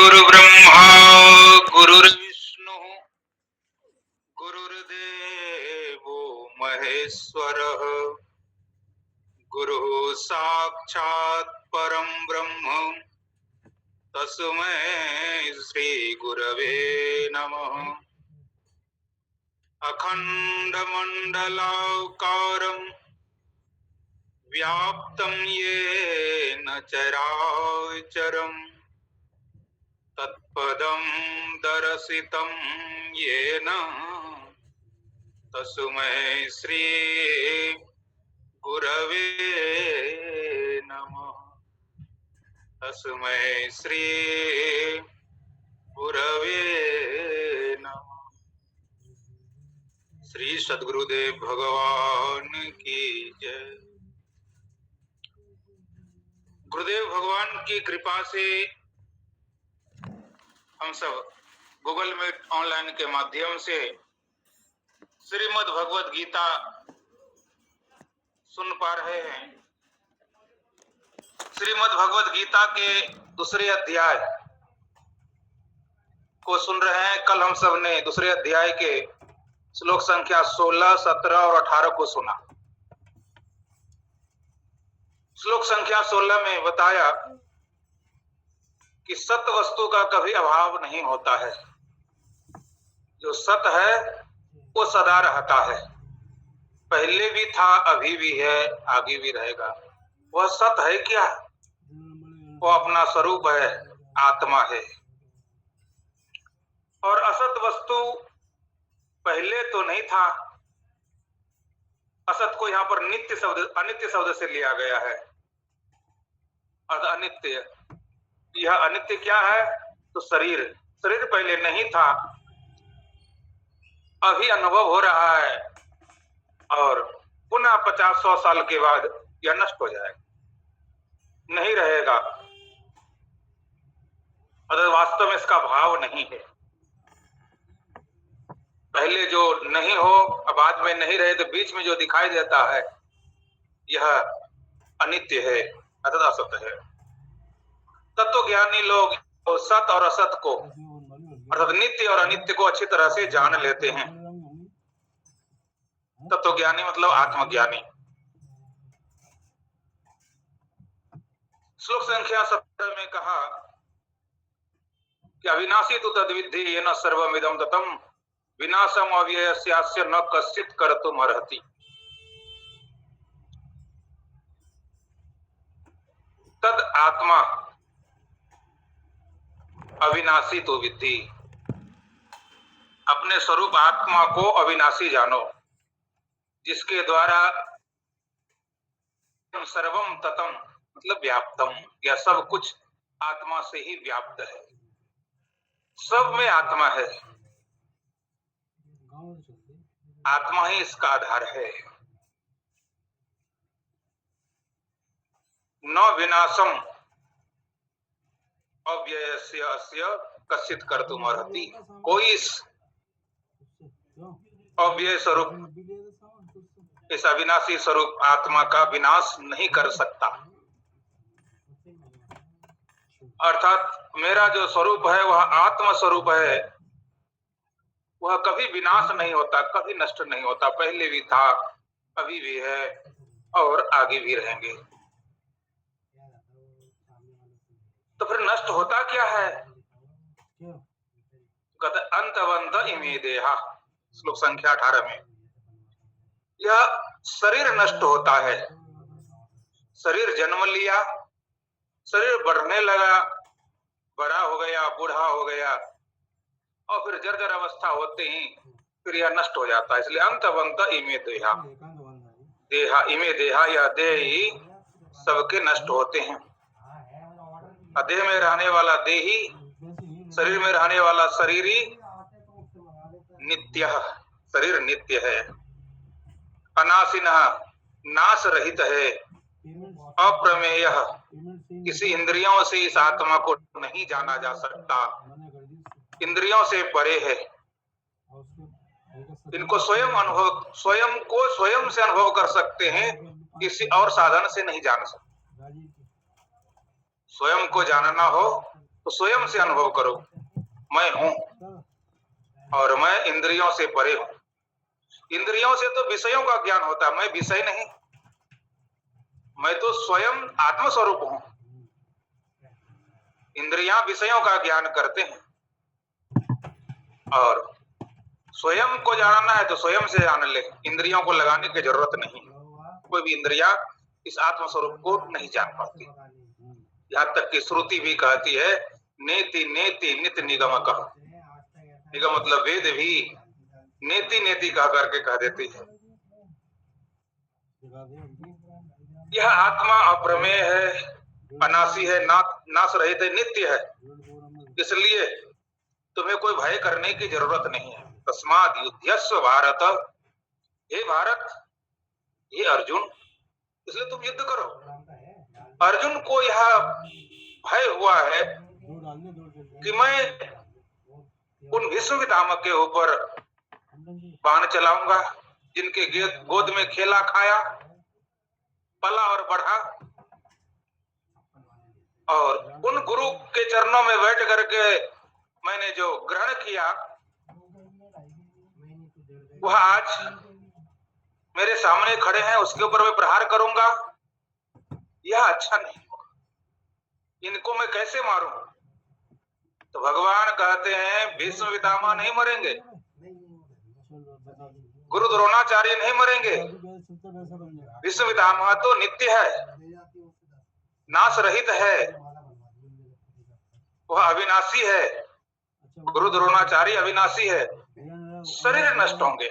गुरुर्ब्रह्मा गुरुर्विष्णु गुरुर्देवो महेश्वरः गुरुः साक्षात् परं ब्रह्म तस्मै श्री गुरवे नमः। अखण्डमण्डलाकारं व्याप्तं येन चराचरम् तत्पदं दर्शितं येन तस्मै श्री गुरवे नमः। तस्मै श्री गुरवे नमः। श्री सद्गुरुदेव भगवान की जय। गुरुदेव भगवान की कृपा से हम सब गूगल मीट ऑनलाइन के माध्यम से श्रीमद् भगवत गीता सुन पा रहे हैं। श्रीमद् भगवत गीता के दूसरे अध्याय को सुन रहे हैं। कल हम सब ने दूसरे अध्याय के श्लोक संख्या 16, 17 और 18 को सुना। श्लोक संख्या 16 में बताया कि सत वस्तु का कभी अभाव नहीं होता है। जो सत है वो सदा रहता है, पहले भी था, अभी भी है, आगे भी रहेगा। वह सत है क्या? वो अपना स्वरूप है, आत्मा है। और असत वस्तु पहले तो नहीं था। असत को यहाँ पर नित्य शब्द, अनित्य शब्द से लिया गया है। अर्थ अनित्य। यह अनित्य क्या है? तो शरीर पहले नहीं था, अभी अनुभव हो रहा है और पुनः 50-100 साल के बाद यह नष्ट हो जाएगा, नहीं रहेगा। अगर वास्तव में इसका भाव नहीं है। पहले जो नहीं हो, बाद में नहीं रहे, तो बीच में जो दिखाई देता है यह अनित्य है, अर्थात असत है। तत्व ज्ञानी लोग सत और असत को, अर्थात नित्य और अनित्य को अच्छी तरह से जान लेते हैं। तत्व ज्ञानी मतलब आत्मज्ञानी। श्लोक संख्या 17 में कहा कि अविनाशी तु तद्विद्धि येन सर्वमिदं ततं विनाशम अव्ययस्यास्य न कश्चित् कर्तुम् अर्हति। तद आत्मा अविनाशी तो विद्धि। अपने स्वरूप आत्मा को अविनाशी जानो, जिसके द्वारा सर्वम ततम मतलब व्याप्तम, या सब कुछ आत्मा से ही व्याप्त है। सब में आत्मा है, आत्मा ही इसका आधार है। न विनाशम अव्ययस्य अस्य कश्चित् कर्तुम् अर्हति। कोई इस अव्यय स्वरूप, इस अविनाशी स्वरूप आत्मा का विनाश नहीं कर सकता। अर्थात मेरा जो स्वरूप है वह आत्म स्वरूप है, वह कभी विनाश नहीं होता, कभी नष्ट नहीं होता। पहले भी था, अभी भी है और आगे भी रहेंगे। तो फिर नष्ट होता क्या है? गत अंतवंत इमे देहा, श्लोक संख्या 18 में। यह शरीर नष्ट होता है। शरीर जन्म लिया, शरीर बढ़ने लगा, बड़ा हो गया, बूढ़ा हो गया, और फिर जर्जर अवस्था होते ही फिर यह नष्ट हो जाता है। इसलिए अंतवंत इमे देहा, देहा इमे देहा, यह देह ही सबके नष्ट होते हैं। देह में रहने वाला देही, शरीर में रहने वाला शरीरी नित्य, शरीर नित्य है। अनाशिनः नाश रहित है। अप्रमेय, किसी इंद्रियों से इस आत्मा को नहीं जाना जा सकता, इंद्रियों से परे है। इनको स्वयं से अनुभव कर सकते हैं, किसी और साधन से नहीं जान सकते। स्वयं को जानना हो तो स्वयं से अनुभव करो, मैं हूं और मैं इंद्रियों से परे हूं। इंद्रियों से तो विषयों का ज्ञान होता है, मैं विषय नहीं, मैं तो स्वयं आत्मस्वरूप हूं। इंद्रियां विषयों का ज्ञान करते हैं और स्वयं को जानना है तो स्वयं से जान ले, इंद्रियों को लगाने की जरूरत नहीं। कोई भी इंद्रिया इस आत्मस्वरूप को नहीं जान पाती। यहां तक कि श्रुति भी कहती है, नेति नेति नित निगम कह। निगम मतलब वेद भी नेति नेति कह करके कह देती है। यह आत्मा अप्रमेय है, अनासी है, नाश रहित है, नित्य है। इसलिए तुम्हें कोई भय करने की जरूरत नहीं है। तस्माद युद्धस्व भारत, हे भारत, हे अर्जुन, इसलिए तुम युद्ध करो। अर्जुन को यह भय हुआ है कि मैं उन भीष्म पितामह के ऊपर बाण चलाऊंगा जिनके गोद में खेला खाया, पला और बढ़ा, और उन गुरु के चरणों में बैठ करके मैंने जो ग्रहण किया वह आज मेरे सामने खड़े हैं, उसके ऊपर मैं प्रहार करूंगा, यह अच्छा नहीं होगा। इनको मैं कैसे मारूं? तो भगवान कहते हैं भीष्म पितामह नहीं मरेंगे, गुरु द्रोणाचार्य नहीं मरेंगे। भीष्म पितामह तो नित्य है, नाश रहित है, वह अविनाशी है। गुरु द्रोणाचार्य अविनाशी है, शरीर नष्ट होंगे।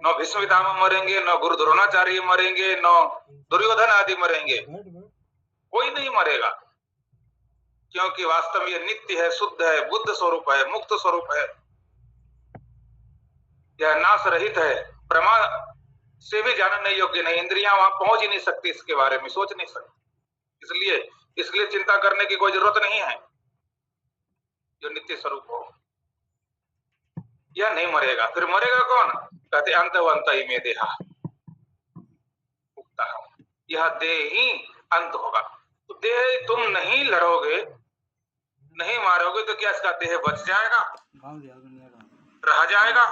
न भीष्म पितामह मरेंगे, न गुरु द्रोणाचार्य मरेंगे, न दुर्योधन आदि मरेंगे, कोई नहीं मरेगा, क्योंकि वास्तव में यह नित्य है, शुद्ध है, बुद्ध स्वरूप है, मुक्त स्वरूप है, यह नाश रहित है, प्रमा से भी जानने योग्य नहीं। इंद्रियां वहां पहुंच ही नहीं सकती, इसके बारे में सोच नहीं सकती। इसलिए चिंता करने की कोई जरूरत नहीं है। जो नित्य स्वरूप हो यह नहीं मरेगा। फिर मरेगा कौन? कहते अंतवंत इमे देहा, यह देह ही अंत होगा। तो देह तुम नहीं लड़ोगे, नहीं मारोगे तो क्या इसका देह बच जाएगा, रह जाएगा?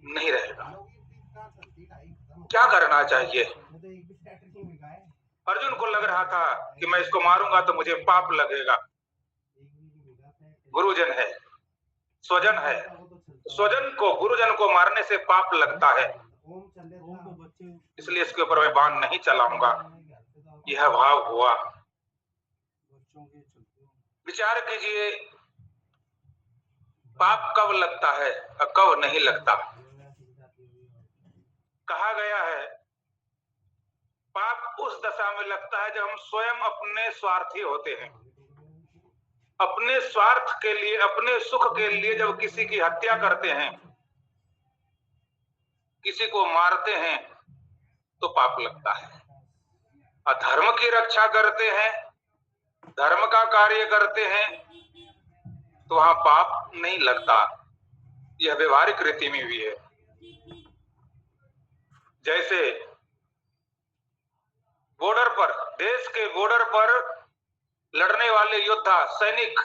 नहीं रहेगा। क्या करना चाहिए? अर्जुन को लग रहा था कि मैं इसको मारूंगा तो मुझे पाप लगेगा। गुरुजन है, स्वजन है, स्वजन को गुरुजन को मारने से पाप लगता है, इसलिए इसके ऊपर मैं बाण नहीं चलाऊंगा। यह भाव हुआ। विचार कीजिए, पाप कब लगता है और कब नहीं लगता। कहा गया है पाप उस दशा में लगता है जब हम स्वयं अपने स्वार्थी होते हैं, अपने स्वार्थ के लिए, अपने सुख के लिए जब किसी की हत्या करते हैं, किसी को मारते हैं तो पाप लगता है। और धर्म की रक्षा करते हैं, धर्म का कार्य करते हैं तो वहां पाप नहीं लगता। यह व्यवहारिक रीति में भी है। जैसे बॉर्डर पर, देश के बॉर्डर पर लड़ने वाले योद्धा, सैनिक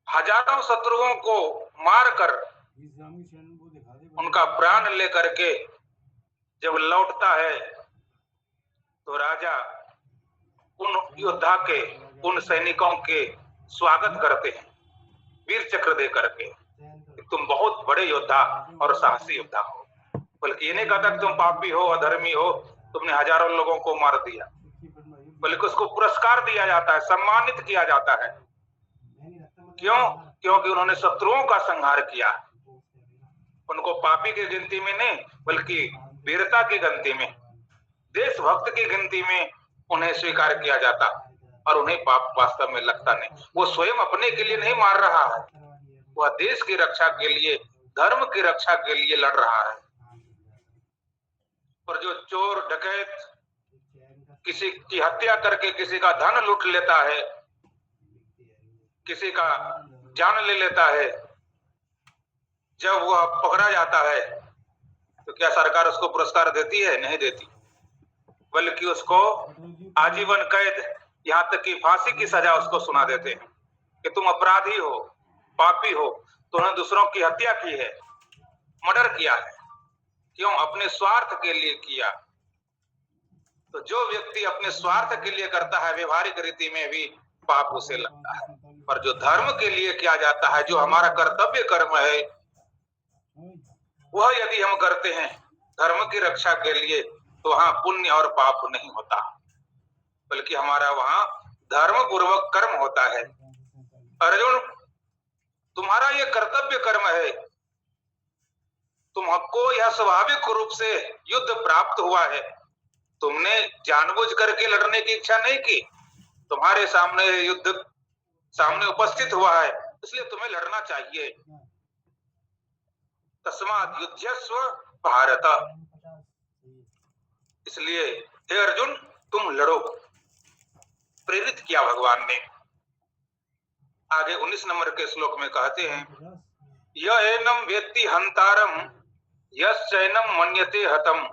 हजारों शत्रुओं को मारकर उनका प्राण लेकर के जब लौटता है तो राजा उन योद्धा के, उन सैनिकों के स्वागत करते हैं, वीर चक्र दे करके। तुम बहुत बड़े योद्धा और साहसी योद्धा हो। बल्कि ये नहीं कहता कि तुम पापी हो, अधर्मी हो, तुमने हजारों लोगों को मार दिया, बल्कि उसको पुरस्कार दिया जाता है, सम्मानित किया जाता है। क्यों? क्योंकि उन्होंने शत्रुओं का संहार किया। उनको पापी की गिनती में नहीं, बल्कि वीरता की गिनती में, देशभक्त की गिनती में उन्हें स्वीकार किया जाता, और उन्हें पाप वास्तव में लगता नहीं। वो स्वयं अपने के लिए नहीं मार रहा है, वह देश की रक्षा के लिए, धर्म की रक्षा के लिए लड़ रहा है। और जो चोर डकैत किसी की हत्या करके किसी का धन लूट लेता है, किसी का जान ले लेता है, जब वह पकड़ा जाता है तो क्या सरकार उसको पुरस्कार देती है? नहीं देती। बल्कि उसको आजीवन कैद, यहाँ तक कि फांसी की सजा उसको सुना देते हैं कि तुम अपराधी हो, पापी हो, तुमने दूसरों की हत्या की है, मर्डर किया है। क्यों? अपने स्वार्थ के लिए किया। तो जो व्यक्ति अपने स्वार्थ के लिए करता है, व्यवहारिक रीति में भी पाप उसे लगता है। पर जो धर्म के लिए किया जाता है, जो हमारा कर्तव्य कर्म है, वह यदि हम करते हैं धर्म की रक्षा के लिए, तो वहां पुण्य और पाप नहीं होता, बल्कि हमारा वहां धर्म पूर्वक कर्म होता है। अर्जुन, तुम्हारा ये कर्तव्य कर्म है, तुमको यह स्वाभाविक रूप से युद्ध प्राप्त हुआ है, तुमने जानबूझ करके लड़ने की इच्छा नहीं की, तुम्हारे सामने युद्ध सामने उपस्थित हुआ है, इसलिए तुम्हें लड़ना चाहिए। तस्मात् युध्यस्व भारत, इसलिए हे अर्जुन तुम लड़ो, प्रेरित किया भगवान ने। आगे 19 नंबर के श्लोक में कहते हैं, य एनम वेत्ति हंतारम यश्चैनम मन्यते हतम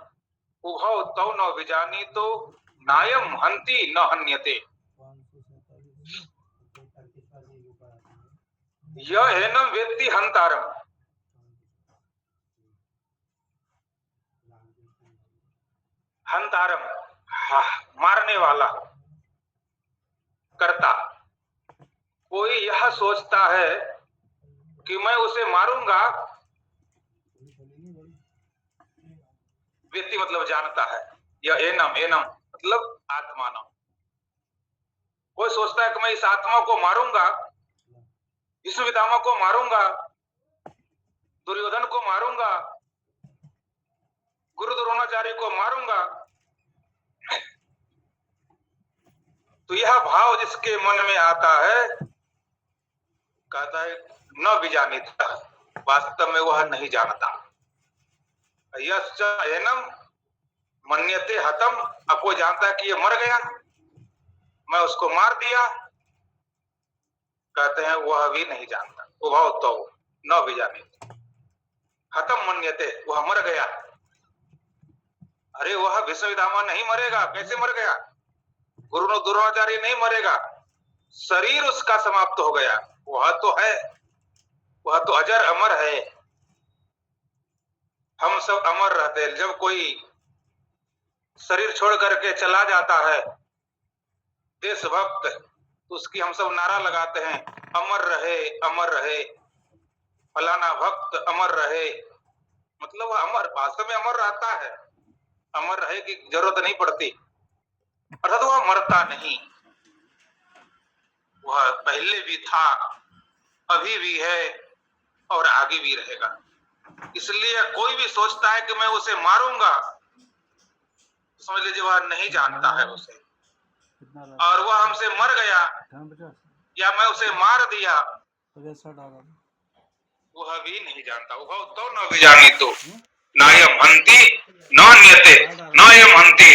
उभौ तौ न विजानीतो नायम हंति न हन्यते। य एनम वेत्ति हंतारम, हंतारम मारने वाला, कर्ता। कोई यह सोचता है कि मैं उसे मारूंगा, व्यक्ति मतलब जानता है, यह एनम, एनम मतलब आत्मानम। कोई सोचता है कि मैं इस आत्मा को मारूंगा, विष्णु पितामह को मारूंगा, दुर्योधन को मारूंगा, गुरु द्रोणाचार्य को मारूंगा। तो यह भाव जिसके मन में आता है, कहता है न विजानीता, वास्तव में वह नहीं जानता। यश्च एनम मन्यते हतम, अब वो जानता है कि ये मर गया, मैं उसको मार दिया, कहते हैं वह भी नहीं जानता। उभौ तौ न विजानीते हतम मन्यते, वह मर गया। अरे वह भीष्म पितामह नहीं मरेगा, कैसे मर गया? गुरु द्रोणाचार्य नहीं मरेगा, शरीर उसका समाप्त हो गया, वह तो है, वह तो अजर अमर है। हम सब अमर रहते हैं। जब कोई शरीर छोड़ करके चला जाता है देशभक्त, तो उसकी हम सब नारा लगाते हैं, अमर रहे, अमर रहे, फलाना भक्त अमर रहे। मतलब वह अमर, वास्तव में अमर रहता है, अमर रहे की जरूरत नहीं पड़ती, अर्थात वह मरता नहीं। वह पहले भी था, अभी भी है और आगे भी रहेगा। इसलिए कोई भी सोचता है कि मैं उसे मारूंगा, समझ लीजिए वह नहीं जानता है उसे, और वह हमसे मर गया या मैं उसे मार दिया, वह भी नहीं जानता। वह तो न विजानीतो नायम हन्ति न हन्यते, नायम हन्ति,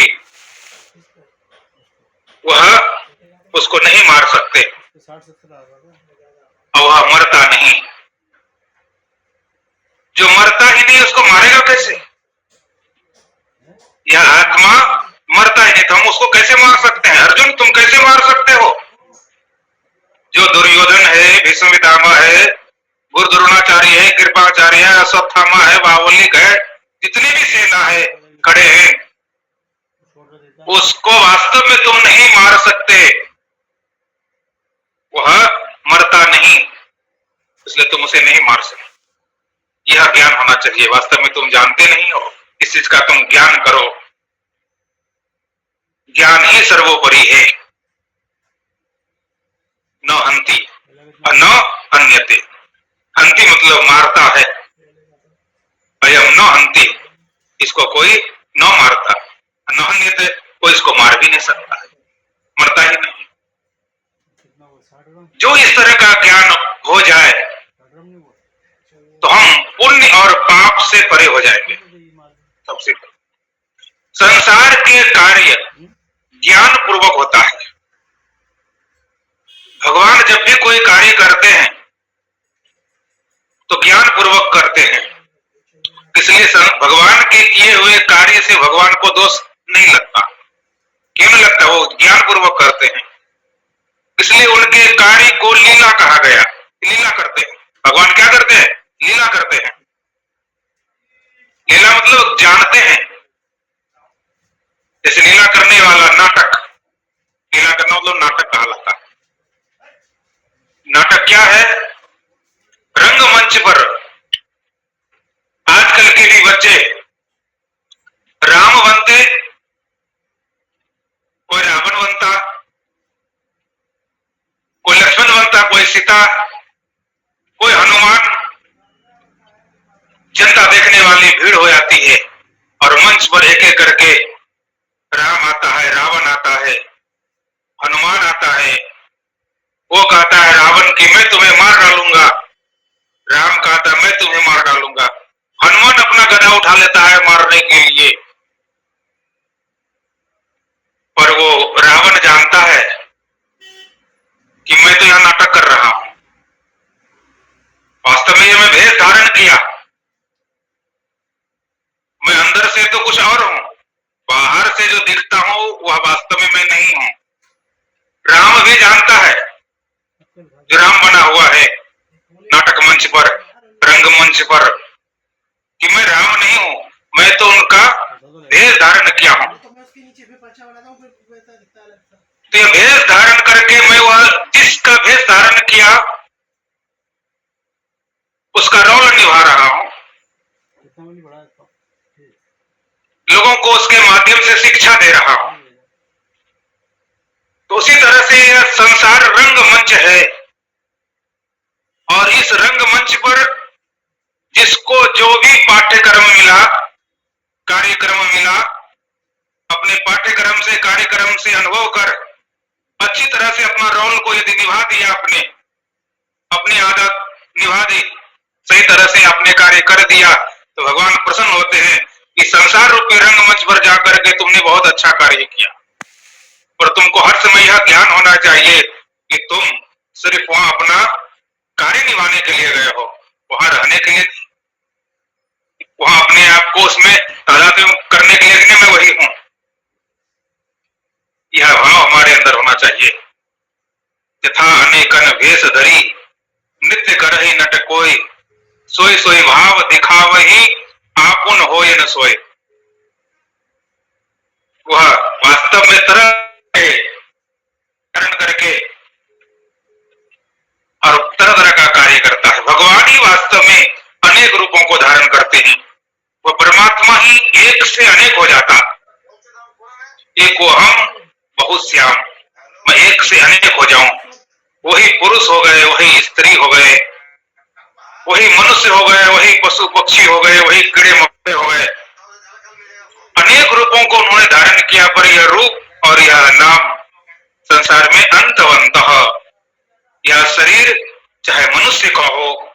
वह उसको नहीं मार सकते और वह मरता नहीं। जो मरता ही नहीं उसको मारेगा कैसे? यह आत्मा मरता ही नहीं, तो हम उसको कैसे मार सकते हैं? अर्जुन तुम कैसे मार सकते हो? जो दुर्योधन है, भीष्म पितामह है, गुरु द्रोणाचार्य है, कृपाचार्य है, अश्वत्थामा है, बाहुलिक है, जितनी भी सेना है खड़े हैं, उसको वास्तव में तुम नहीं मार सकते, वह मरता नहीं, इसलिए तुम उसे नहीं मार सकते। यह ज्ञान होना चाहिए। वास्तव में तुम जानते नहीं हो, इस चीज का तुम ज्ञान करो। ज्ञान ही सर्वोपरि है। न हन्ति न हन्यते, हन्ति मतलब मारता है, अयम न हन्ति, इसको कोई न मारता, न हन्यते, कोई इसको मार भी नहीं सकता है, मरता ही नहीं। जो इस तरह का ज्ञान हो जाए तो हम पुण्य और पाप से परे हो जाएंगे। सबसे संसार के कार्य ज्ञान पूर्वक होता है। भगवान जब भी कोई कार्य करते हैं तो ज्ञान पूर्वक करते हैं, इसलिए भगवान के किए हुए कार्य से भगवान को दोष नहीं लगता। क्यों नहीं लगता? वो ज्ञान पूर्वक करते हैं, इसलिए उनके कार्य को लीला कहा गया। लीला करते हैं भगवान, क्या करते हैं? लीला करते हैं। लीला मतलब जानते हैं, जैसे लीला करने वाला नाटक, लीला करना मतलब नाटक कहलाता है। नाटक क्या है? रंगमंच पर आजकल के भी बच्चे राम बनते, कोई रावण बनता, कोई लक्ष्मण बनता, कोई सीता, कोई हनुमान। जनता देखने वाली भीड़ हो जाती है और मंच पर एक एक करके राम आता है, रावण आता है, हनुमान आता है। वो कहता है रावण की मैं तुम्हें मार डालूंगा, राम कहता है मैं तुम्हें मार डालूंगा। हनुमान अपना गदा उठा लेता है मारने के लिए, पर वो रावण जानता है कि मैं तो यहां नाटक कर रहा हूं, वास्तव में ये मैं भेष धारण किया, मैं अंदर से तो कुछ और हूं, बाहर से जो दिखता हूं वह वास्तव में मैं नहीं हूं। राम भी जानता है, जो राम बना हुआ है नाटक मंच पर, रंगमंच पर, कि मैं राम नहीं हूं, मैं तो उनका भेष धारण किया हूं। तो ये भेष धारण करके मैं वह जिसका भेष धारण किया उसका रोल निभा रहा हूं, लोगों को उसके माध्यम से शिक्षा दे रहा हूं। तो उसी तरह से यह संसार रंगमंच है, और इस रंगमंच पर जिसको जो भी पाठ्यक्रम मिला, कार्यक्रम मिला, अपने पाठ्यक्रम से, कार्यक्रम से अनुभव कर अच्छी तरह से अपना रोल को यदि निभा दिया, अपनी आदत निभा दी, सही तरह से अपने कार्य कर दिया, तो भगवान प्रसन्न होते हैं कि संसार रूपी रंगमंच पर जाकर के तुमने बहुत अच्छा कार्य किया। पर तुमको हर समय यह ज्ञान होना चाहिए कि तुम सिर्फ वहां अपना कार्य निभाने के लिए गए हो, वहां रहने के लिए, वहां अपने आप को उसमें तादात्म्य करने के लिए मैं वही हूं। यह भाव हमारे अंदर होना चाहिए। यथा अनेकन भेष धरी नित्य करहि नट कोई, सोई सोई भाव दिखावहि आपुन होय न सोए। वह वास्तव में तरह करके और तरह तरह का कार्य करता है। भगवान ही वास्तव में अनेक रूपों को धारण करते हैं। वह परमात्मा ही एक से अनेक हो जाता, एक वो हम बहुत श्याम, मैं एक से अनेक हो जाऊं, वही पुरुष हो गए, वही स्त्री हो गए, वही मनुष्य हो गए, वही पशु पक्षी हो गए, वही कीड़े मकोड़े हो गए। अनेक रूपों को उन्होंने धारण किया, पर यह रूप और यह नाम संसार में अंतवंतः। यह शरीर चाहे मनुष्य का हो,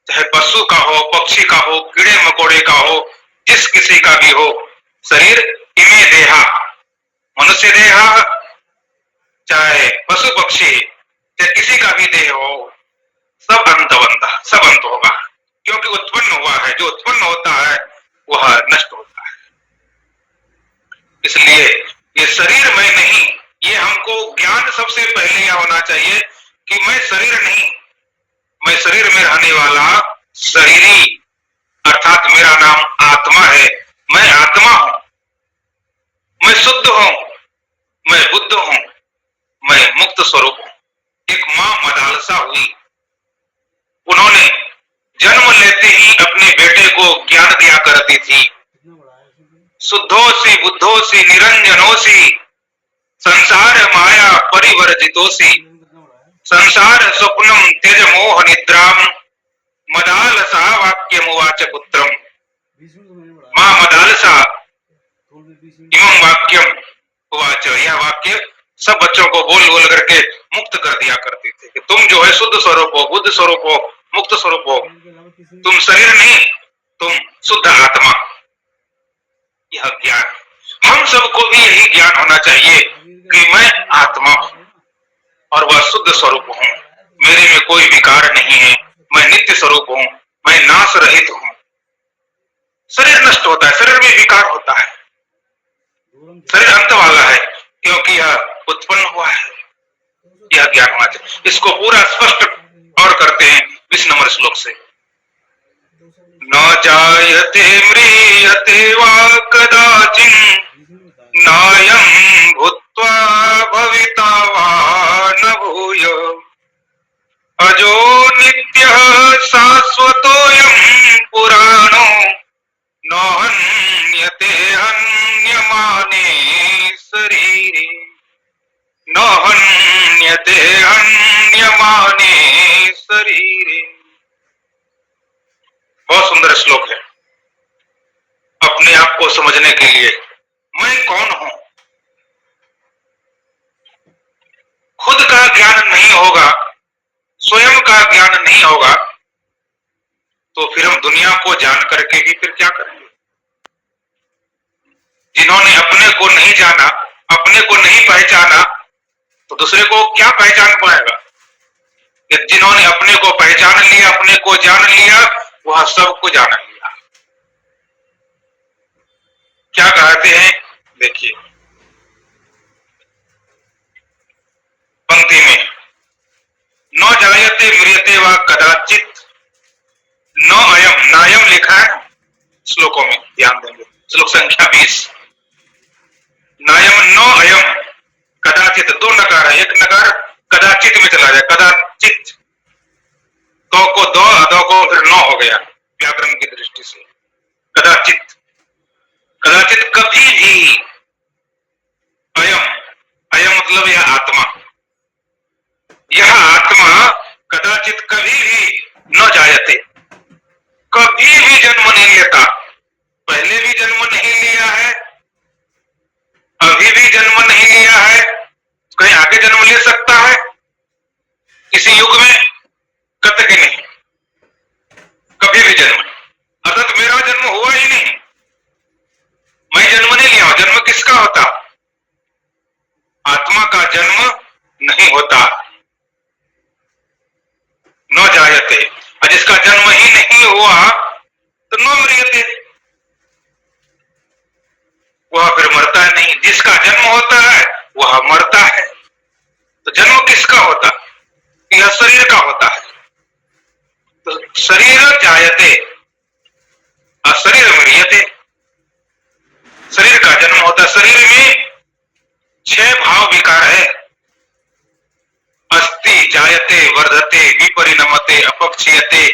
चाहे पशु का हो, पक्षी का हो, कीड़े मकोड़े का हो, जिस किसी का भी हो, शरीर इमे देहा, मनुष्य देहा चाहे पशु पक्षी, चाहे किसी का भी देह हो, सब अंतवंत, सब अंत होगा, क्योंकि उत्पन्न हुआ है। जो उत्पन्न होता है वह नष्ट होता है। इसलिए ये शरीर मैं नहीं, ये हमको ज्ञान सबसे पहले यह होना चाहिए कि मैं शरीर नहीं, मैं शरीर में रहने वाला शरीरी, अर्थात मेरा नाम आत्मा है। मैं आत्मा हूं, मैं शुद्ध हूं, मैं बुद्ध हूं, मैं मुक्त स्वरूप हूं। एक मां मदालसा हुई, उन्होंने जन्म लेते ही अपने बेटे को ज्ञान दिया करती थी, शुद्धोसी बुद्धोसी निरंजनोसी संसार माया परिवर्जितोसी, संसार स्वप्नम त्यज मोह निद्राम मदालसा वाक्यमुवाच पुत्रम। मां मदालसा इमं वाक्यम उवाच, यह वाक्य सब बच्चों को बोल बोल करके मुक्त कर दिया करते थे कि तुम जो है शुद्ध स्वरूप हो, बुद्ध स्वरूप हो, मुक्त स्वरूप हो, तुम शरीर नहीं, तुम शुद्ध आत्मा। यह ज्ञान, हम सबको भी यही ज्ञान होना चाहिए कि मैं आत्मा हूं और वह शुद्ध स्वरूप हूं, मेरे में कोई विकार नहीं है, मैं नित्य स्वरूप हूं, मैं नाश रहित हूं। शरीर नष्ट होता है, शरीर में विकार होता है, शरीर अंत वाला है, क्योंकि यह उत्पन्न हुआ है, यह ज्ञान मात्र। इसको पूरा स्पष्ट और करते हैं 20 नंबर श्लोक से। न जायते म्रियते वा कदाचिन् नायं भूत्वा भविता वा न भूय अजो नित्यः शाश्वतोऽयं पुराणो न हन्यते हन्यमाने शरीरे न हन्यते हन्यमाने शरीरे। बहुत सुंदर श्लोक है अपने आप को समझने के लिए। मैं कौन हूं, खुद का ज्ञान नहीं होगा, स्वयं का ज्ञान नहीं होगा, तो फिर हम दुनिया को जान करके भी फिर क्या करेंगे। जिन्होंने अपने को नहीं जाना, अपने को नहीं पहचाना, तो दूसरे को क्या पहचान पाएगा। जिन्होंने अपने को पहचान लिया, अपने को जान लिया, वह सबको जान लिया। क्या कहते हैं, देखिए पंक्ति में, न जायते म्रियते वा कदाचित न अयम, नायम लिखा है श्लोकों में, ध्यान देंगे। श्लोक संख्या 20। नायम न अयम कदाचित, दो नकार है, एक नकार कदाचित में चला जाए, कदाचित, तो को दो, अदो को फिर न हो गया व्याकरण की दृष्टि से। कदाचित, कदाचित कभी भी, अयम, अयम मतलब यह आत्मा, यह आत्मा कदाचित कभी भी न जायते, कभी भी जन्म नहीं लेता। पहले भी जन्म नहीं लिया है, अभी भी जन्म नहीं लिया है, कहीं आगे जन्म ले सकता है इसी युग में, कतई नहीं, कभी भी जन्म। अर्थात मेरा जन्म हुआ ही नहीं, मैं जन्म नहीं लिया। जन्म किसका होता, आत्मा का जन्म नहीं होता। न जायते, और जिसका जन्म ही नहीं हुआ तो न मरियते, वह फिर मरता है नहीं। जिसका जन्म होता है वह मरता है। तो जन्म किसका होता, यह शरीर का होता है। तो शरीर जायते और शरीर मरियते, शरीर का जन्म होता है। शरीर में 6 भाव विकार है, अस्ति, जायते, वर्धते, विपरिणमते, अपक्षीयते,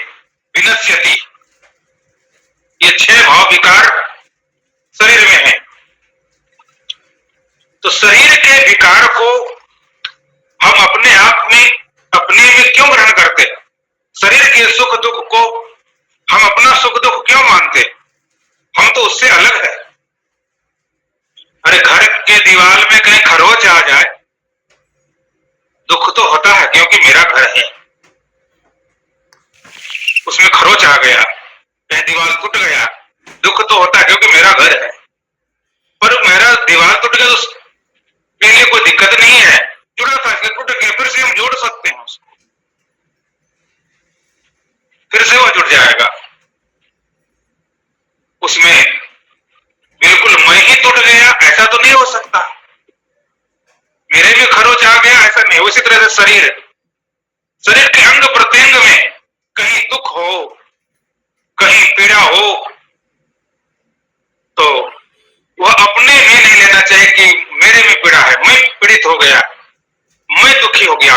विनश्यति। ये 6 भाव विकार शरीर में है। तो शरीर के विकार को हम अपने आप में, अपने में क्यों ग्रहण करते हैं। शरीर के सुख दुख को हम अपना सुख दुख क्यों मानते, हम तो उससे अलग है। अरे घर के दीवार में कहीं खरोच आ जाए, दुख तो होता है क्योंकि मेरा घर है, उसमें खरोच आ गया, कहीं दीवार टूट गया, दुख तो होता है क्योंकि मेरा घर है। पर मेरा दीवार टूट गया तो उसके लिए कोई दिक्कत नहीं है, जुड़ा था, टूट गया, फिर से हम जोड़ सकते हैं उसको, फिर से वो जुड़ जाएगा। उसमें बिल्कुल मैं ही टूट गया ऐसा तो नहीं हो सकता, मेरे भी खरोच आ गया ऐसा नहीं। उसी तरह से शरीर, शरीर के अंग प्रत्यंग में कहीं दुख हो, कहीं पीड़ा हो, तो वह अपने में नहीं लेना चाहिए कि मेरे में पीड़ा है, मैं पीड़ित हो गया, मैं दुखी हो गया।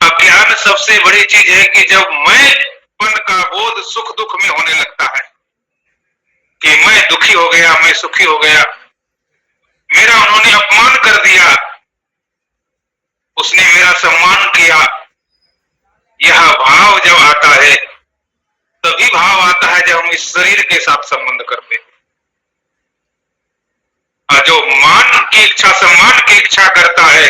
अज्ञान सबसे बड़ी चीज है कि जब मैंपन का बोध सुख दुख में होने लगता है कि मैं दुखी हो गया, मैं सुखी हो गया, मेरा उन्होंने अपमान कर दिया, उसने मेरा सम्मान किया, यह भाव जब आता है तभी भाव आता है जब हम इस शरीर के साथ संबंध करते हैं। और जो मान की इच्छा, सम्मान की इच्छा करता है,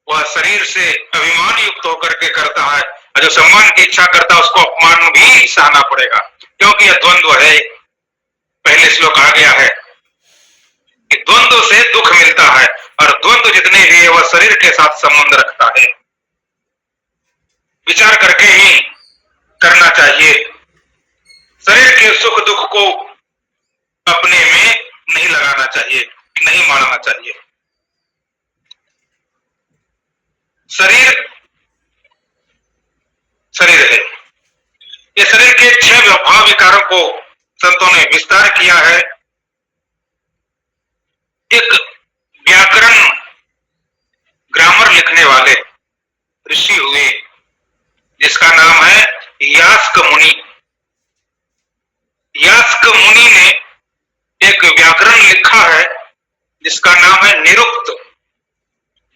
वह शरीर से अभिमान युक्त होकर के करता है, और जो सम्मान की इच्छा करता है उसको अपमान भी सहना पड़ेगा, क्योंकि यह द्वंद्व है। पहले श्लोक आ गया है कि द्वंद्व से दुख मिलता है, और द्वंद्व जितने भी है वह शरीर के साथ संबंध रखता है। विचार करके ही करना चाहिए। शरीर के सुख दुख को अपने में नहीं लगाना चाहिए, नहीं मानना चाहिए। शरीर शरीर है। ये शरीर के 6 भाव विकारों को संतों ने विस्तार किया है। एक व्याकरण ग्रामर लिखने वाले ऋषि हुए जिसका नाम है यास्क मुनि। यास्क मुनि ने एक व्याकरण लिखा है जिसका नाम है निरुक्त।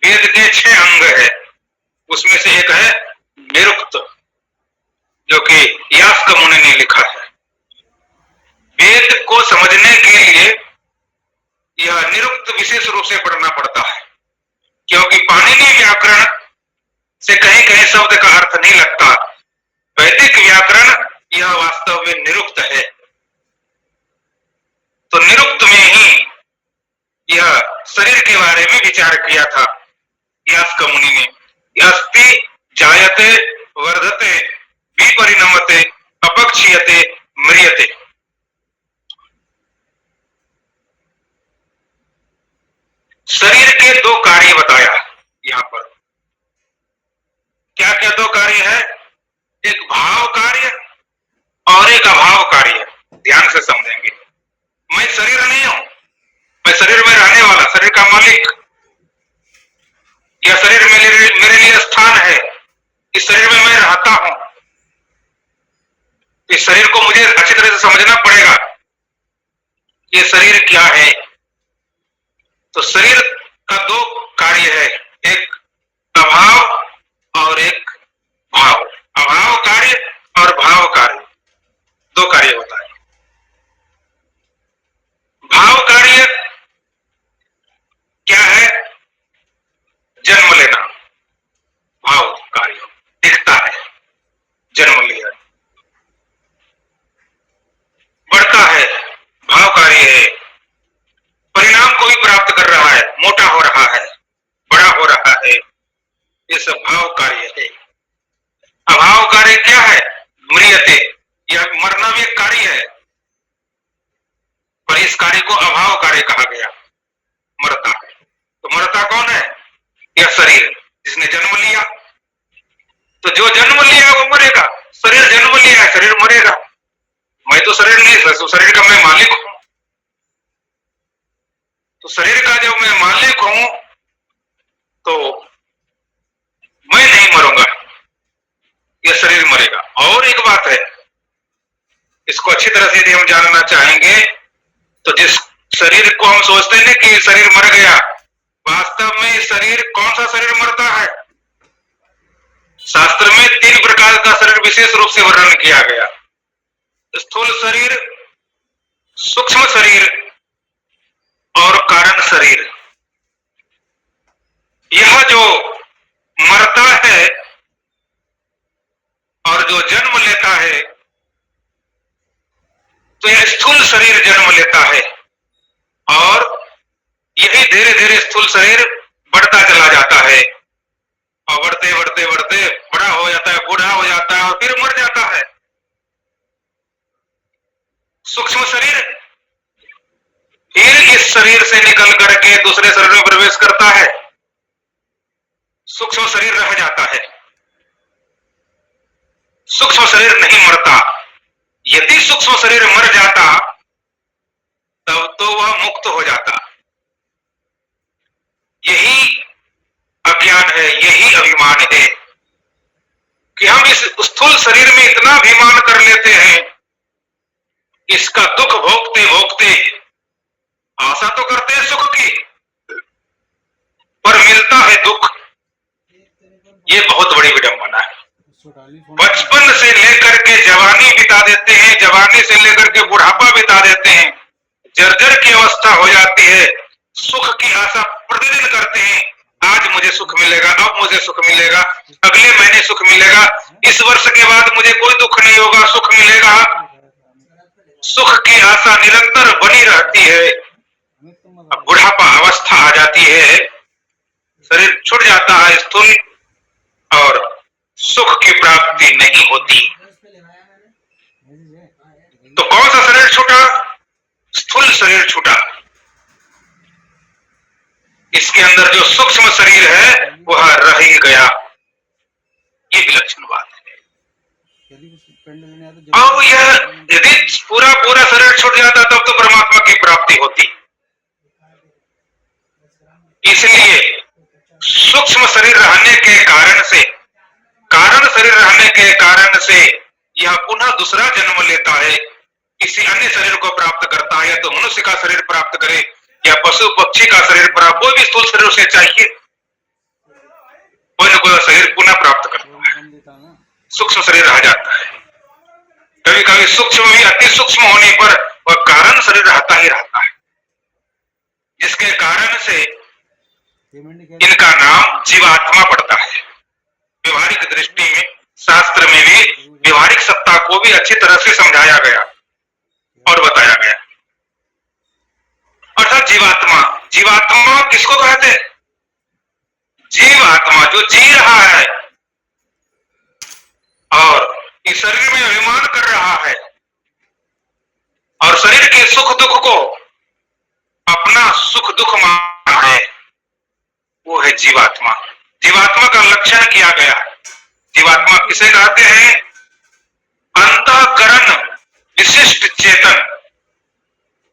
वेद के 6 अंग है, उसमें से एक है निरुक्त, जो कि यास्क मुनि ने लिखा है। वेद को समझने के लिए यह निरुक्त विशेष रूप से पढ़ना पड़ता है, क्योंकि पाणिनि व्याकरण से कहीं कहीं शब्द का अर्थ नहीं लगता। वैदिक व्याकरण यह वास्तव में निरुक्त है। तो निरुक्त में ही यह शरीर के बारे में विचार किया था यास्क मुनि ने। अस्ति जायते वर्धते विपरिणमते अपक्षीयते म्रियते। शरीर के 2 कार्य बताया यहां पर। क्या क्या 2 कार्य है? एक भाव कार्य और एक अभाव कार्य। ध्यान से समझेंगे। मैं शरीर नहीं हूं, मैं शरीर में रहने वाला, शरीर का मालिक। यह शरीर मेरे लिए स्थान है। इस शरीर में मैं रहता हूं। इस शरीर को मुझे अच्छी तरह से समझना पड़ेगा। ये शरीर क्या है? तो शरीर का 2 कार्य है, एक अभाव और एक भाव। अभाव कार्य और भाव कार्य, 2 कार्य होता है। भाव कार्य क्या है? जन्म लेना। भाव कार्य दिखता है, जन्म लिया, बढ़ता है, भाव कार्य है। परिणाम को भी प्राप्त कर रहा है, मोटा हो रहा है, बड़ा हो रहा है, ये सब भाव कार्य है। अभाव कार्य क्या है? म्रियते। यह मरना भी एक कार्य है, पर इस कार्य को अभाव कार्य कहा गया। मरता है। तो मरता कौन है? यह शरीर जिसने जन्म लिया। तो जो जन्म लिया वो मरेगा। शरीर जन्म लिया है, शरीर मरेगा। मैं तो शरीर नहीं, तो शरीर का मैं मालिक हूं। तो शरीर का जब मैं मालिक हूं तो मैं नहीं मरूंगा, यह शरीर मरेगा। और एक बात है, इसको अच्छी तरह से यदि हम जानना चाहेंगे तो जिस शरीर को हम सोचते हैं कि शरीर मर गया, वास्तव में शरीर, कौन सा शरीर मरता है? शास्त्र में 3 प्रकार का शरीर विशेष रूप से वर्णन किया गया। स्थूल शरीर, सूक्ष्म शरीर और कारण शरीर। यह जो मरता है और जो जन्म लेता है, तो यह स्थूल शरीर जन्म लेता है और यही धीरे धीरे स्थूल शरीर बढ़ता चला जाता है और बढ़ते बढ़ते बढ़ते बड़ा हो जाता है, बूढ़ा हो जाता है और फिर मर जाता है। सूक्ष्म शरीर फिर इस शरीर से निकल करके दूसरे शरीर में प्रवेश करता है, सूक्ष्म शरीर रह जाता है। सूक्ष्म शरीर नहीं मरता। यदि सूक्ष्म शरीर मर जाता तब तो वह मुक्त हो जाता। यही अज्ञान है, यही अभिमान है कि हम इस स्थूल शरीर में इतना अभिमान कर लेते हैं, इसका दुख भोगते भोगते आशा तो करते हैं सुख की, पर मिलता है दुख। ये बहुत बड़ी विडंबना है। बचपन से लेकर के जवानी बिता देते हैं, जवानी से लेकर के बुढ़ापा बिता देते हैं, जर्जर की अवस्था हो जाती है, सुख की आशा प्रतिदिन करते हैं। आज मुझे सुख मिलेगा, अब मुझे सुख मिलेगा, अगले महीने सुख मिलेगा, इस वर्ष के बाद मुझे कोई दुख नहीं होगा, सुख मिलेगा। सुख की आशा निरंतर बनी रहती है। अब बुढ़ापा अवस्था आ जाती है, शरीर छूट जाता है स्थूल और सुख की प्राप्ति नहीं होती। तो कौन सा शरीर छूटा? स्थूल शरीर छूटा। इसके अंदर जो सूक्ष्म शरीर है वह रह ही गया। अब यह यदि पूरा पूरा शरीर छूट जाता तब तो परमात्मा की प्राप्ति होती। इसलिए सूक्ष्म शरीर रहने के कारण से, कारण शरीर रहने के कारण से यह पुनः दूसरा जन्म लेता है, किसी अन्य शरीर को प्राप्त करता है, या तो मनुष्य का शरीर प्राप्त करे या पशु पक्षी का शरीर प्राप्त, कोई भी स्थूल शरीर उसे चाहिए, कोई न कोई शरीर पुनः प्राप्त करता है, सूक्ष्म शरीर रह जाता है। कभी कभी सूक्ष्म भी अति सूक्ष्म होने पर वह कारण शरीर रहता ही रहता है, जिसके कारण से इनका नाम जीवात्मा पड़ता है। व्यवहारिक दृष्टि में, शास्त्र में भी व्यवहारिक सत्ता को भी अच्छी तरह से समझाया गया और बताया गया। अर्थात जीवात्मा, जीवात्मा किसको कहते हैं? जीवात्मा जो जी रहा है और इस शरीर में अभिमान कर रहा है और शरीर के सुख दुख को अपना सुख दुख माना है, वो है जीवात्मा। जीवात्मा का लक्षण किया गया है। जीवात्मा किसे कहते हैं? अंतःकरण विशिष्ट चेतन,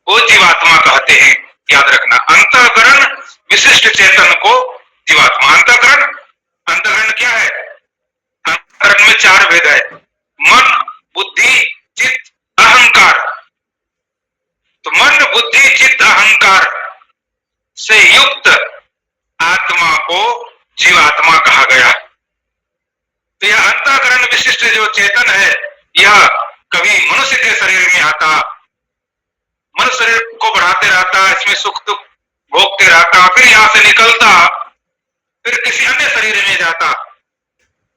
वो जीवात्मा कहते हैं। याद रखना, अंतःकरण विशिष्ट चेतन को जीवात्मा। अंतःकरण, अंतःकरण क्या है? अंतःकरण में चार भेद है, मन, बुद्धि, चित्त, अहंकार। तो मन, बुद्धि, चित्त, अहंकार से युक्त आत्मा को जीवात्मा कहा गया। तो यह अंतःकरण विशिष्ट जो चेतन है, यह कभी मनुष्य के शरीर में आता, मनुष्य शरीर को बढ़ाते रहता, इसमें सुख दुख भोगते रहता, फिर यहां से निकलता, फिर किसी अन्य शरीर में जाता,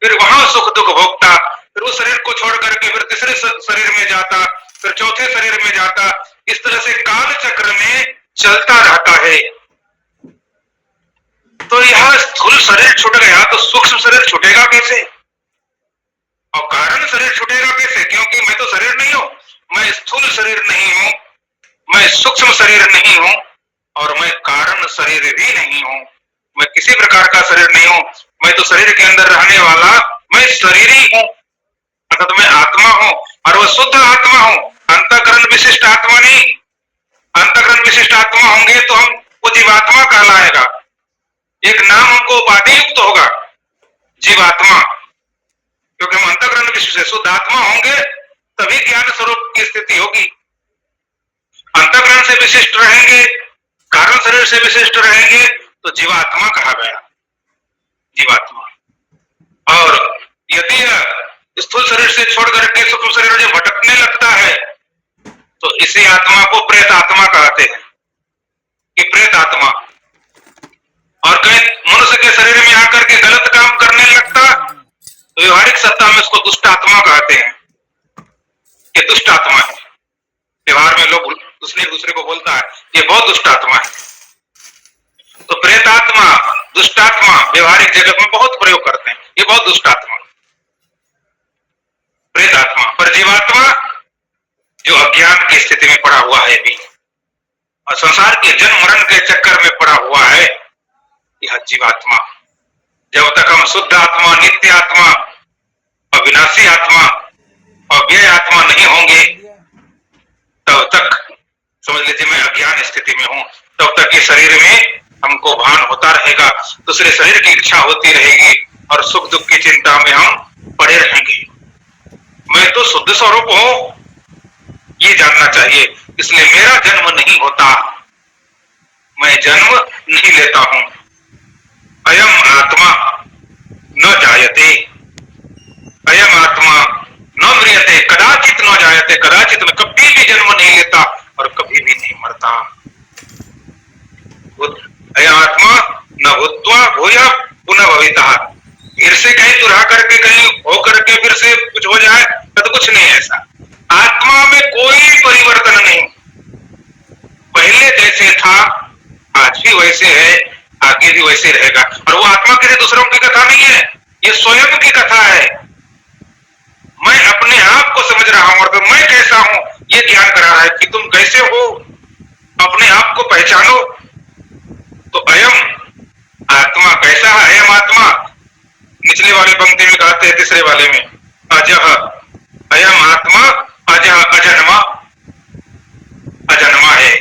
फिर वहां सुख दुख भोगता, फिर उस शरीर को छोड़ करके फिर तीसरे शरीर में जाता, फिर चौथे शरीर में जाता। इस तरह से काल चक्र में चलता रहता है। तो यह स्थूल शरीर छूट गया तो सूक्ष्म शरीर छूटेगा कैसे? और कारण शरीर छूटेगा कैसे? क्योंकि मैं तो शरीर नहीं हूं, मैं स्थूल शरीर नहीं हूं, मैं सूक्ष्म शरीर नहीं हूं और मैं कारण शरीर भी नहीं हूं। मैं किसी प्रकार का शरीर नहीं हूं, मैं तो शरीर के अंदर रहने वाला मैं शरीर ही हूं, अर्थात मैं आत्मा हूं और वह शुद्ध आत्मा हूं, अंतःकरण विशिष्ट आत्मा नहीं। अंतःकरण विशिष्ट आत्मा होंगे तो हम वो जीवात्मा कहलाएगा, एक नाम हमको उपाधि युक्त होगा जीवात्मा, क्योंकि हम अंतःकरण विशिष्ट शुद्ध आत्मा होंगे तभी ज्ञान स्वरूप की स्थिति होगी। अंतःकरण से विशिष्ट रहेंगे, कारण शरीर से विशिष्ट रहेंगे तो जीवात्मा कहा गया, जीवात्मा। और यदि स्थूल शरीर से छोड़ करके सूक्ष्म शरीर जो भटकने लगता है तो इसी आत्मा को प्रेत आत्मा कहते हैं, कि प्रेत आत्मा। और कहीं मनुष्य के शरीर में आकर के गलत काम करने लगता तो व्यवहारिक सत्ता में उसको दुष्ट आत्मा कहते हैं, ये दुष्ट आत्मा है। व्यवहार में लोग दूसरे को बोलता है ये बहुत दुष्ट आत्मा है। तो प्रेतात्मा, दुष्टात्मा व्यवहारिक जगत में बहुत प्रयोग करते हैं, ये बहुत दुष्ट आत्मा, प्रेतात्मा। पर जीवात्मा जो अज्ञान की स्थिति में पड़ा हुआ है भी और संसार के जन्म मरण के चक्कर में पड़ा हुआ है, यह जीवात्मा। जब तक हम शुद्ध आत्मा, नित्य आत्मा, अविनाशी आत्मा, अव्यय आत्मा नहीं होंगे तब तक समझ लीजिए मैं अज्ञान स्थिति में हूं, तब तक ये शरीर में हमको भान होता रहेगा, दूसरे शरीर की इच्छा होती रहेगी और सुख दुख की चिंता में हम पड़े रहेंगे। मैं तो शुद्ध स्वरूप हूं ये जानना चाहिए। इसलिए मेरा जन्म नहीं होता, मैं जन्म नहीं लेता हूं। अयम आत्मा न जायते, अयम आत्मा न म्रियते, कदाचित न जायते, कदाचित न, कभी भी जन्म नहीं लेता और कभी भी नहीं मरता। अयम आत्मा न भूत्वा भूयः पुनः भवितः, फिर से कहीं दुरा करके कहीं हो करके फिर से कुछ हो जाए तो कुछ नहीं ऐसा। आत्मा में कोई परिवर्तन नहीं, पहले जैसे था आज भी वैसे है, आगे भी वैसे रहेगा। और वो आत्मा के लिए दूसरों की कथा नहीं है, ये स्वयं की कथा है। मैं अपने आप को समझ रहा हूं और तो मैं कैसा हूं ये ज्ञान करा रहा है कि तुम कैसे हो, अपने आप को पहचानो। तो अयम आत्मा कैसा है? अयम आत्मा निचले वाले पंक्ति में कहते हैं, तीसरे वाले में अजह अयम आत्मा अजन्मा, अजन्मा है,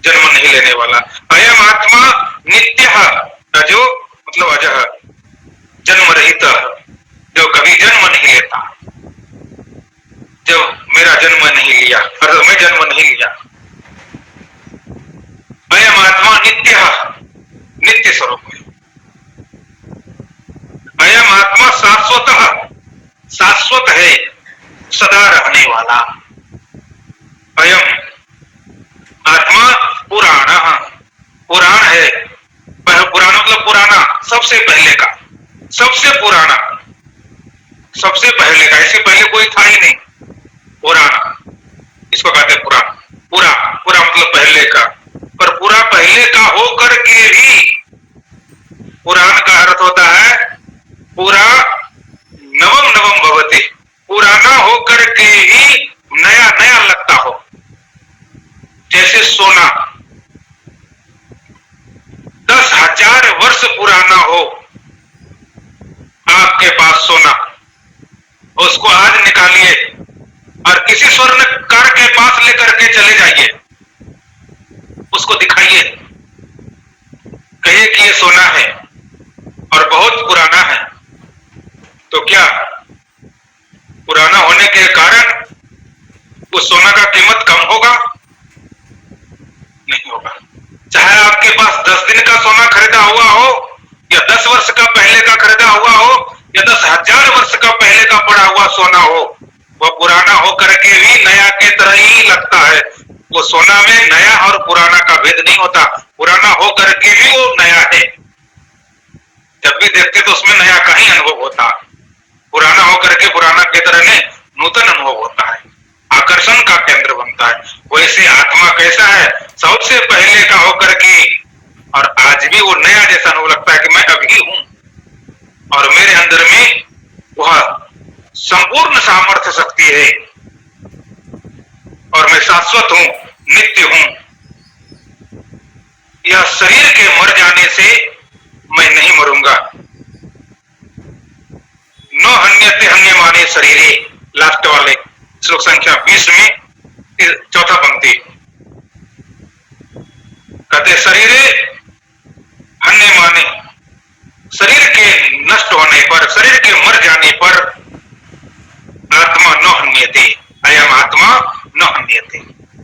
जन्म नहीं लेने वाला। अयम आत्मा नित्य, अजो मतलब अजह, जन्म रहित, जो कभी जन्म नहीं लेता। जब मेरा जन्म नहीं लिया, अर्थात मैं जन्म नहीं लिया। अयम आत्मा नित्य, नित्य स्वरूप है। अयम आत्मा शाश्वत, शाश्वत है, सदा रहने वाला। अयम आत्मा पुराण, पुराण है, पुराण मतलब पुराना, सबसे पहले का, सबसे पुराना, सबसे पहले का, इससे पहले कोई था ही नहीं। पुराना, इसको कहते हैं पुराण। पूरा, पूरा मतलब पहले का, पर पूरा पहले का होकर के भी, पुराण का अर्थ होता है पूरा नवम नवम भवति, पुराना होकर के ही नया नया लगता हो। जैसे सोना 10,000 वर्ष पुराना हो आपके पास सोना, उसको आज निकालिए और किसी स्वर्णकार के पास लेकर के चले जाइए, उसको दिखाइए, कहिए कि ये सोना है और बहुत पुराना है, तो क्या पुराना होने के कारण उस सोना का कीमत कम होगा? नहीं होगा। चाहे आपके पास 10 दिन का सोना खरीदा हुआ हो, या 10 वर्ष का पहले का खरीदा हुआ हो, या 10,000 वर्ष का पहले का पड़ा हुआ सोना हो, वह पुराना होकर के भी नया के तरह ही लगता है। वो सोना में नया और पुराना का भेद नहीं होता, पुराना होकर के भी वो नया है। जब भी देखते तो उसमें नया का ही अनुभव होता, पुराना होकर के पुराना के तरह ने नूतन अनुभव होता है, आकर्षण का केंद्र बनता है। वैसे आत्मा कैसा है, सबसे पहले का होकर के और आज भी वो नया जैसा अनुभव लगता है कि मैं अभी हूं और मेरे अंदर में वह संपूर्ण सामर्थ्य शक्ति है और मैं शाश्वत हूं, नित्य हूं। यह शरीर के मर जाने से मैं नहीं मरूंगा। न हन्यते हन्यमाने शरीरे, लास्ट वाले श्लोक संख्या 20 में चौथा पंक्ति कहते शरीरे हन्यमाने, शरीर के नष्ट होने पर, शरीर के मर जाने पर आत्मा न हन्यते, अयम आत्मा न हन्यते,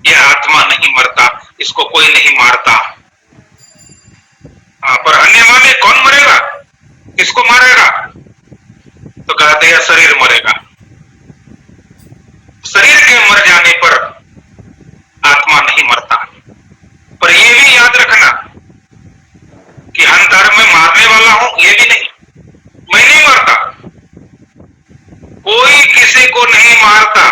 यह आत्मा नहीं मरता, इसको कोई नहीं मारता। पर हन्यमाने कौन मरेगा, किसको मारेगा? तो कहते हैं शरीर मरेगा। शरीर के मर जाने पर आत्मा नहीं मरता। पर यह भी याद रखना कि हंतर में मारने वाला हूं, यह भी नहीं, मैं नहीं मारता, कोई किसी को नहीं मारता,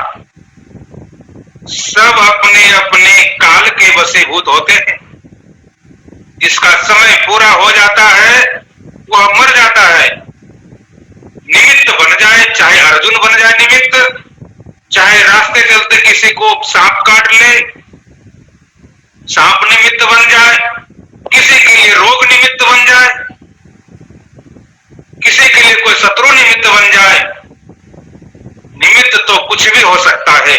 सब अपने अपने काल के वशीभूत होते हैं। जिसका समय पूरा हो जाता है वह मर जाता है। निमित्त बन जाए, चाहे अर्जुन बन जाए निमित्त, चाहे रास्ते चलते किसी को सांप काट ले, सांप निमित्त बन जाए, किसी के लिए रोग निमित्त बन जाए, किसी के लिए कोई शत्रु निमित्त बन जाए। निमित्त तो कुछ भी हो सकता है,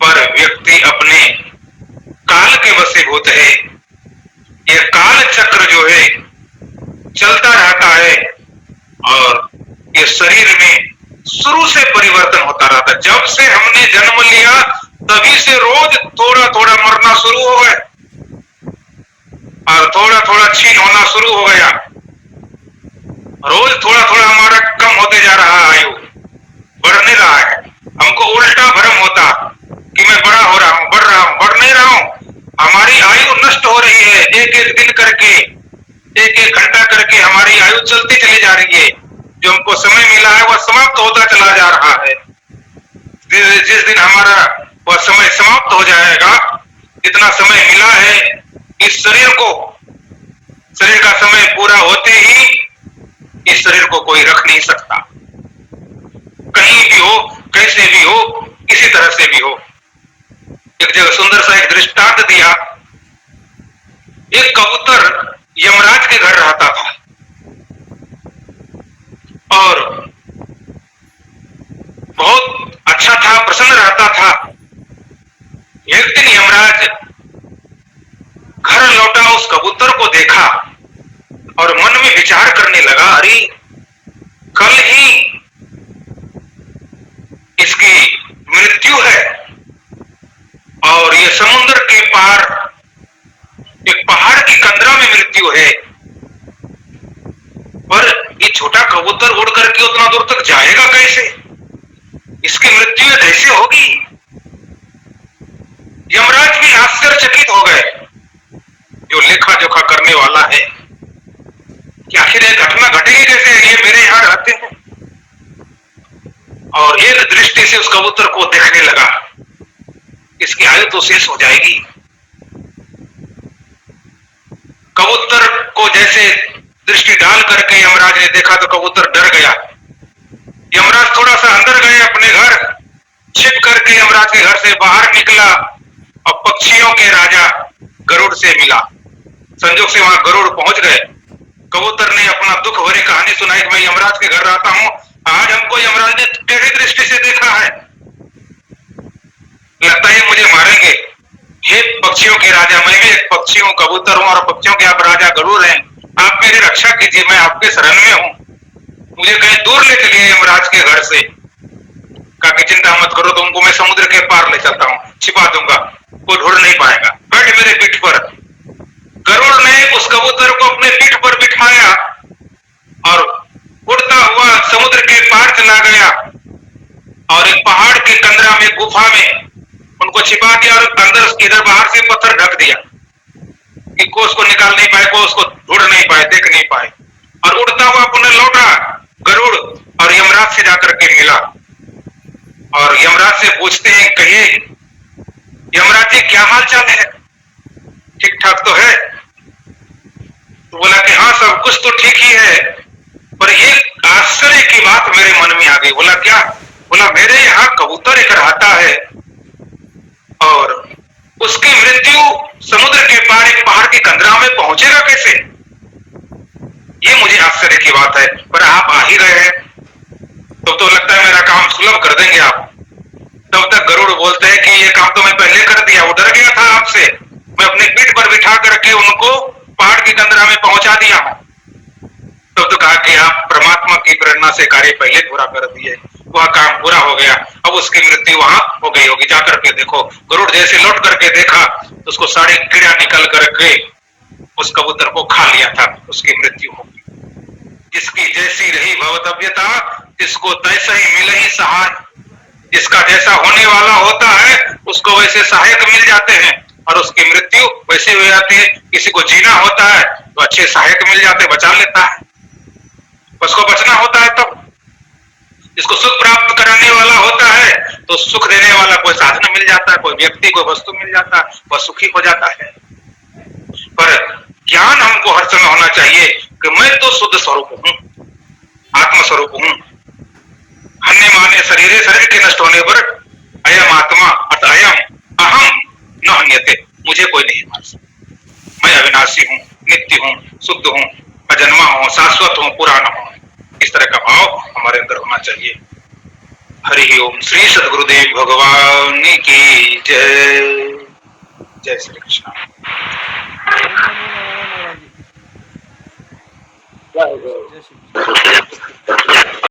पर व्यक्ति अपने काल के वशीभूत है। यह काल चक्र जो है चलता रहता है और ये शरीर में शुरू से परिवर्तन होता रहता है। जब से हमने जन्म लिया तभी से रोज थोड़ा थोड़ा मरना शुरू हो गया और थोड़ा थोड़ा छीन होना शुरू हो गया। रोज थोड़ा थोड़ा हमारा कम होते जा रहा है, आयु बढ़ नहीं रहा है। हमको उल्टा भ्रम होता कि मैं बड़ा हो रहा हूं, बढ़ रहा हूं, बढ़ नहीं रहा हूं। हमारी आयु नष्ट हो रही है, एक एक दिन करके, एक एक घंटा करके हमारी आयु चलती चली जा रही है। जो हमको समय मिला है वह समाप्त होता चला जा रहा है। जिस दिन हमारा वह समय समाप्त हो जाएगा, जितना समय मिला है इस शरीर को, शरीर का समय पूरा होते ही इस शरीर को कोई रख नहीं सकता, कहीं भी हो, कैसे भी हो, किसी तरह से भी हो। एक जगह सुंदर सा एक दृष्टांत दिया। एक कबूतर यमराज के घर रहता था और एक दिन यमराज घर लौटा, उस कबूतर को देखा और मन में विचार करने लगा, अरे कल ही इसकी मृत्यु है और ये समुद्र के पार एक पहाड़ की कंदरा में मृत्यु है, पर ये छोटा कबूतर उड़ करके उतना दूर तक जाएगा कैसे? इसकी मृत्यु कैसे होगी? यमराज भी आश्चर्यचकित हो गए, जो लेखा जोखा करने वाला है कि आखिर यह घटना घटेगी कैसे? ये मेरे यहां रहते हैं। और एक दृष्टि से उस कबूतर को देखने लगा, इसकी आयु तो शेष हो जाएगी। कबूतर को जैसे दृष्टि डाल करके यमराज ने देखा तो कबूतर डर गया। यमराज थोड़ा सा अंदर गए अपने घर, छिप करके यमराज के घर से बाहर निकला और पक्षियों के राजा गरुड़ से मिला। संजोग से वहां गरुड़ पहुंच गए। कबूतर ने अपना दुख भरी कहानी सुनाई कि मैं यमराज के घर रहता हूं, आज हमको यमराज ने टेढ़ी दृष्टि से देखा है, लगता है मुझे मारेंगे। हे पक्षियों के राजा, मैं भी एक पक्षी हूँ, कबूतर हूँ और पक्षियों के आप राजा गरुड़ हैं, आप मेरी रक्षा कीजिए, मैं आपके शरण में हूँ, मुझे कहीं दूर ले चलिए यमराज के घर से। कहा कि चिंता मत करो, तुमको मैं समुद्र के पार ले चलता हूँ, छिपा दूंगा, कोई ढूंढ नहीं पाएगा, बैठ मेरे पीठ पर। गरुड़ ने उस कबूतर को अपने पीठ पर बिठाया और उड़ता हुआ समुद्र के पार चला गया और एक पहाड़ के कंदरा में, गुफा में उनको छिपा दिया और अंदर इधर बाहर से पत्थर ढक दिया कि कोई उसको निकाल नहीं पाए, कोई उसको ढूंढ नहीं पाए, देख नहीं पाए। और उड़ता हुआ पुनः लौटा गरुड़ और यमराज से जाकर के मिला और यमराज से पूछते हैं, कहिए यमराज जी क्या हाल चाल है, ठीक ठाक तो है? तो बोला कि हाँ सब कुछ तो ठीक ही है, पर एक आश्चर्य की बात मेरे मन में आ गई। बोला क्या? बोला मेरे यहाँ कबूतर एक रहता है और उसकी मृत्यु समुद्र के पार एक पहाड़ की कंदरा में पहुंचेगा कैसे? ये मुझे आश्चर्य की बात है, पर आप आ ही गए हैं तो लगता है मेरा काम सुलभ कर देंगे आप। तब तक गरुड़ बोलते हैं कि ये काम तो मैं पहले कर दिया, वो डर गया था आपसे, मैं अपने पीठ पर बिठा करके उनको पहाड़ की कंदरा में पहुंचा दिया हूं। तब तो कहा कि आप परमात्मा की प्रेरणा से कार्य पहले पूरा कर दिए, वह काम पूरा हो गया, अब उसकी मृत्यु वहां हो गई होगी, जाकर के देखो। गरुड़ जैसे लौट करके देखा तो उसको सारे कीड़ा निकल करके उस कबूतर को खा लिया था, उसकी मृत्यु हो गई। जिसकी जैसी रही भवतव्यता, जिसको तैसा ही मिले ही सहाय। जिसका जैसा होने वाला होता है उसको वैसे सहायक मिल जाते हैं और उसकी मृत्यु वैसे हो जाती है। किसी को जीना होता है तो अच्छे सहायक मिल जाते, बचा लेता है, उसको बचना होता है तब। जिसको सुख प्राप्त कराने वाला होता है तो सुख देने वाला कोई साधन मिल जाता है, कोई व्यक्ति, कोई वस्तु मिल जाता है, वह सुखी हो जाता है। पर ज्ञान हमको हर समय होना चाहिए कि मैं तो शुद्ध स्वरूप हूं, आत्म स्वरूप हूं। अन्य माने शरीर, शरीर के नष्ट होने पर अयम आत्मा अर्थात अयम अहम न हन्यते, मुझे कोई नहीं मार सकता, मैं अविनाशी हूं, नित्य हूं, शुद्ध हूं, अजन्मा हूं, शाश्वत हूं, पुराना हूं। इस तरह का भाव हमारे अंदर होना चाहिए। हरि ओम। श्री सद्गुरुदेव भगवान की जय। जय श्री कृष्ण। जय श्री कृष्ण।